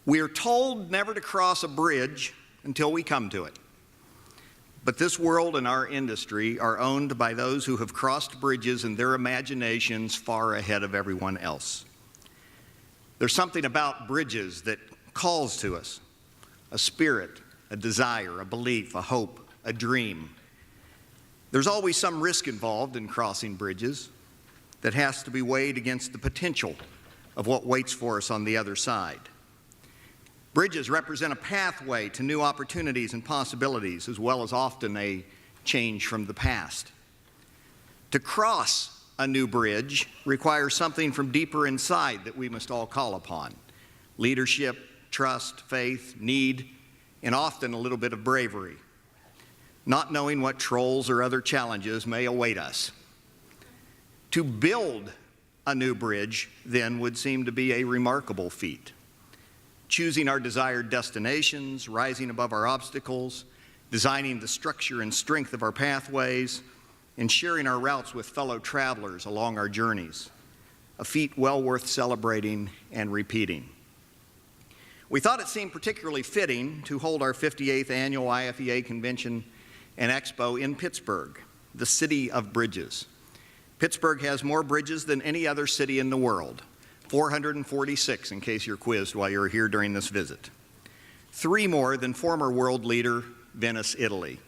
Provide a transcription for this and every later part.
We are told never to cross a bridge until we come to it. But this world and our industry are owned by those who have crossed bridges in their imaginations far ahead of everyone else. There's something about bridges that calls to us, a spirit, a desire, a belief, a hope, a dream. There's always some risk involved in crossing bridges that has to be weighed against the potential of what waits for us on the other side. Bridges represent a pathway to new opportunities and possibilities, as well as often a change from the past. To cross a new bridge requires something from deeper inside that we must all call upon: leadership, trust, faith, need, and often a little bit of bravery, not knowing what trolls or other challenges may await us. To build a new bridge, then, would seem to be a remarkable feat. Choosing our desired destinations, rising above our obstacles, designing the structure and strength of our pathways, and sharing our routes with fellow travelers along our journeys. A feat well worth celebrating and repeating. We thought it seemed particularly fitting to hold our 58th annual IFEA Convention and Expo in Pittsburgh, the city of bridges. Pittsburgh has more bridges than any other city in the world. 446, in case you're quizzed while you're here during this visit. 3 more than former world leader Venice, Italy.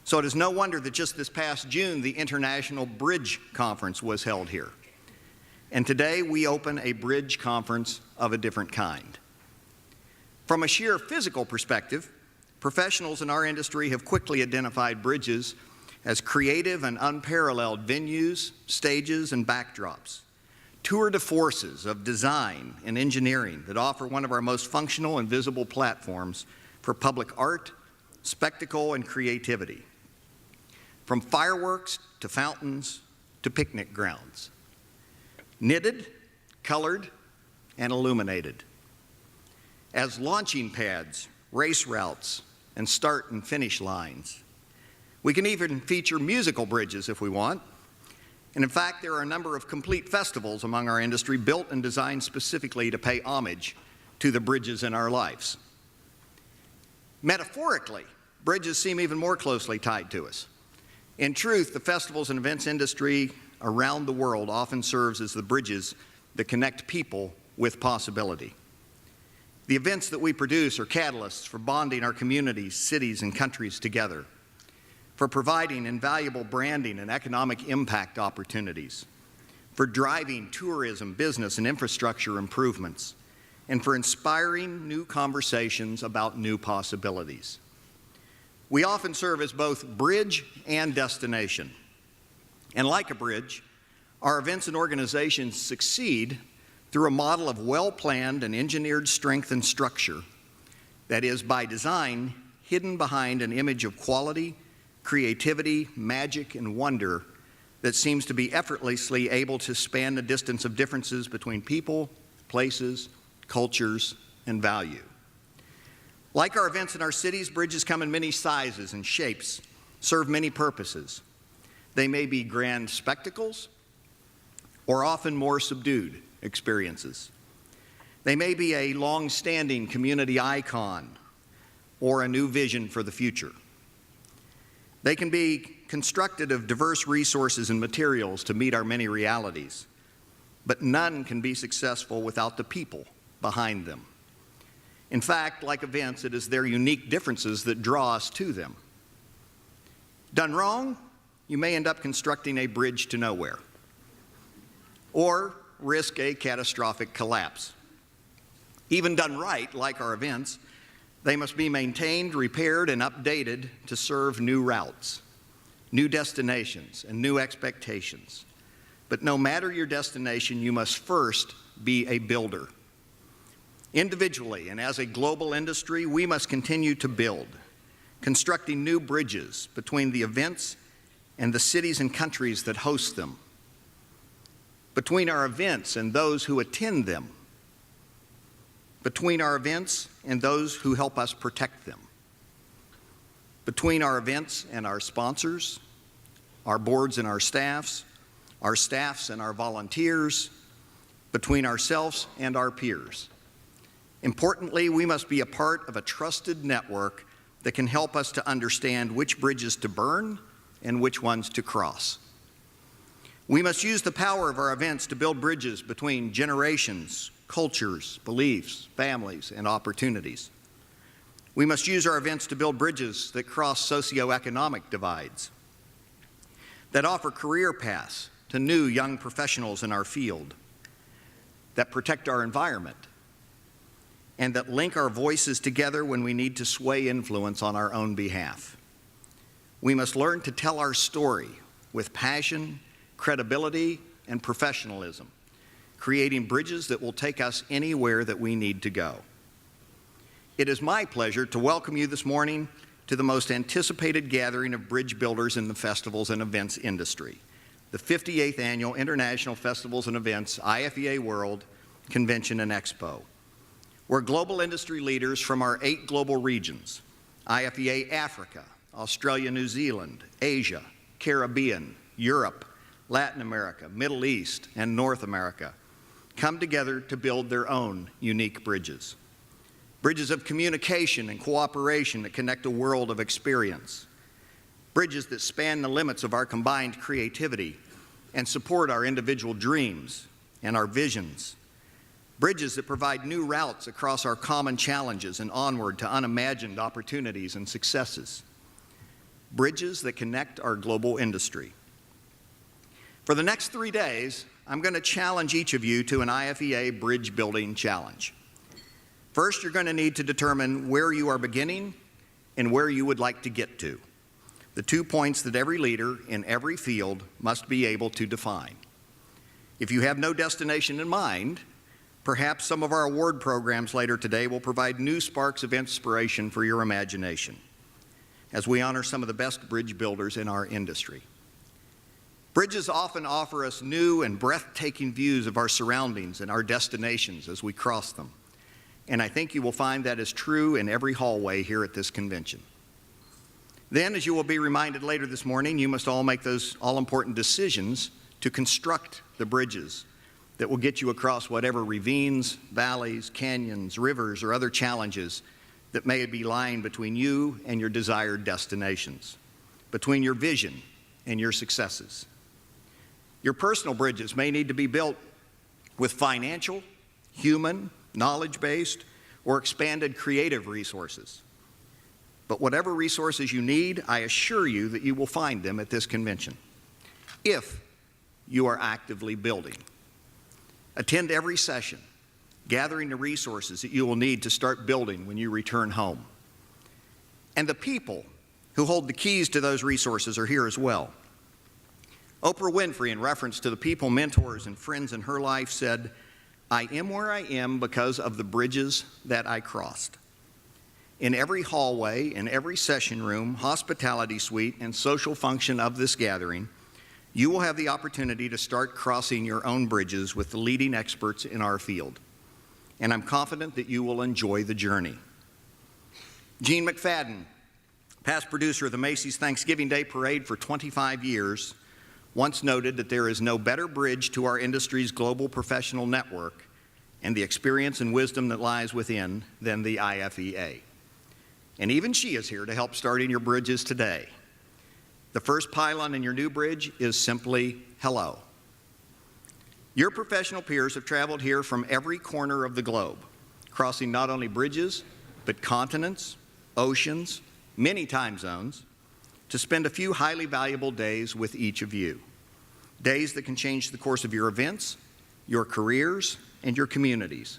So it is no wonder that just this past June, the International Bridge Conference was held here. And today we open a bridge conference of a different kind. From a sheer physical perspective, professionals in our industry have quickly identified bridges as creative and unparalleled venues, stages, and backdrops. Tour de forces of design and engineering that offer one of our most functional and visible platforms for public art, spectacle, and creativity. From fireworks to fountains to picnic grounds. Knitted, colored, and illuminated. As launching pads, race routes, and start and finish lines. We can even feature musical bridges if we want. And in fact, there are a number of complete festivals among our industry built and designed specifically to pay homage to the bridges in our lives. Metaphorically, bridges seem even more closely tied to us. In truth, the festivals and events industry around the world often serves as the bridges that connect people with possibility. The events that we produce are catalysts for bonding our communities, cities, and countries together, for providing invaluable branding and economic impact opportunities, for driving tourism, business, and infrastructure improvements, and for inspiring new conversations about new possibilities. We often serve as both bridge and destination. And like a bridge, our events and organizations succeed through a model of well-planned and engineered strength and structure that is, by design, hidden behind an image of quality, creativity, magic, and wonder that seems to be effortlessly able to span the distance of differences between people, places, cultures, and value. Like our events in our cities, bridges come in many sizes and shapes, serve many purposes. They may be grand spectacles or often more subdued experiences. They may be a long-standing community icon or a new vision for the future. They can be constructed of diverse resources and materials to meet our many realities, but none can be successful without the people behind them. In fact, like events, it is their unique differences that draw us to them. Done wrong, you may end up constructing a bridge to nowhere, or risk a catastrophic collapse. Even done right, like our events, they must be maintained, repaired, and updated to serve new routes, new destinations, and new expectations. But no matter your destination, you must first be a builder. Individually and as a global industry, we must continue to build, constructing new bridges between the events and the cities and countries that host them, between our events and those who attend them, between our events and those who help us protect them, between our events and our sponsors, our boards and our staffs and our volunteers, between ourselves and our peers, Importantly, we must be a part of a trusted network that can help us to understand which bridges to burn and which ones to cross. We must use the power of our events to build bridges between generations, cultures, beliefs, families, and opportunities. We must use our events to build bridges that cross socioeconomic divides, that offer career paths to new young professionals in our field, that protect our environment, and that link our voices together when we need to sway influence on our own behalf. We must learn to tell our story with passion, credibility, and professionalism, creating bridges that will take us anywhere that we need to go. It is my pleasure to welcome you this morning to the most anticipated gathering of bridge builders in the festivals and events industry, the 58th Annual International Festivals and Events IFEA World Convention and Expo, where global industry leaders from our 8 global regions, IFEA Africa, Australia, New Zealand, Asia, Caribbean, Europe, Latin America, Middle East, and North America, come together to build their own unique bridges. Bridges of communication and cooperation that connect a world of experience. Bridges that span the limits of our combined creativity and support our individual dreams and our visions. Bridges that provide new routes across our common challenges and onward to unimagined opportunities and successes. Bridges that connect our global industry. For the next 3 days, I'm going to challenge each of you to an IFEA bridge building challenge. First, you're going to need to determine where you are beginning and where you would like to get to, the 2 points that every leader in every field must be able to define. If you have no destination in mind, perhaps some of our award programs later today will provide new sparks of inspiration for your imagination as we honor some of the best bridge builders in our industry. Bridges often offer us new and breathtaking views of our surroundings and our destinations as we cross them. And I think you will find that is true in every hallway here at this convention. Then, as you will be reminded later this morning, you must all make those all-important decisions to construct the bridges that will get you across whatever ravines, valleys, canyons, rivers, or other challenges that may be lying between you and your desired destinations, between your vision and your successes. Your personal bridges may need to be built with financial, human, knowledge-based, or expanded creative resources. But whatever resources you need, I assure you that you will find them at this convention, if you are actively building. Attend every session, gathering the resources that you will need to start building when you return home. And the people who hold the keys to those resources are here as well. Oprah Winfrey, in reference to the people, mentors, and friends in her life, said, "I am where I am because of the bridges that I crossed." In every hallway, in every session room, hospitality suite, and social function of this gathering, you will have the opportunity to start crossing your own bridges with the leading experts in our field. And I'm confident that you will enjoy the journey. Gene McFadden, past producer of the Macy's Thanksgiving Day Parade for 25 years, once noted that there is no better bridge to our industry's global professional network and the experience and wisdom that lies within than the IFEA. And even she is here to help starting your bridges today. The first pylon in your new bridge is simply hello. Your professional peers have traveled here from every corner of the globe, crossing not only bridges, but continents, oceans, many time zones, to spend a few highly valuable days with each of you. Days that can change the course of your events, your careers, and your communities.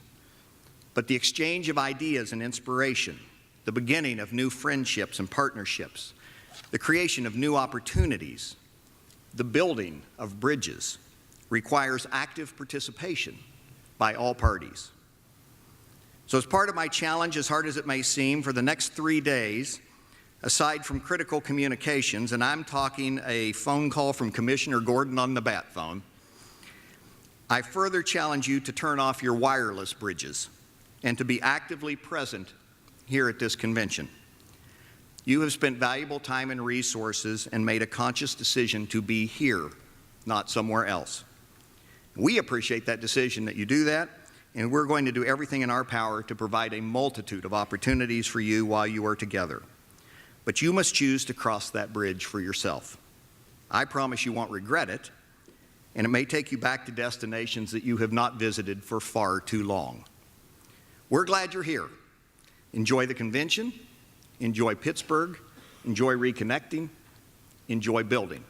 But the exchange of ideas and inspiration, the beginning of new friendships and partnerships, the creation of new opportunities, the building of bridges requires active participation by all parties. So as part of my challenge, as hard as it may seem, for the next 3 days, aside from critical communications, and I'm talking a phone call from Commissioner Gordon on the bat phone, I further challenge you to turn off your wireless bridges and to be actively present here at this convention. You have spent valuable time and resources and made a conscious decision to be here, not somewhere else. We appreciate that decision that you do that, and we're going to do everything in our power to provide a multitude of opportunities for you while you are together. But you must choose to cross that bridge for yourself. I promise you won't regret it, and it may take you back to destinations that you have not visited for far too long. We're glad you're here. Enjoy the convention, enjoy Pittsburgh, enjoy reconnecting, enjoy building.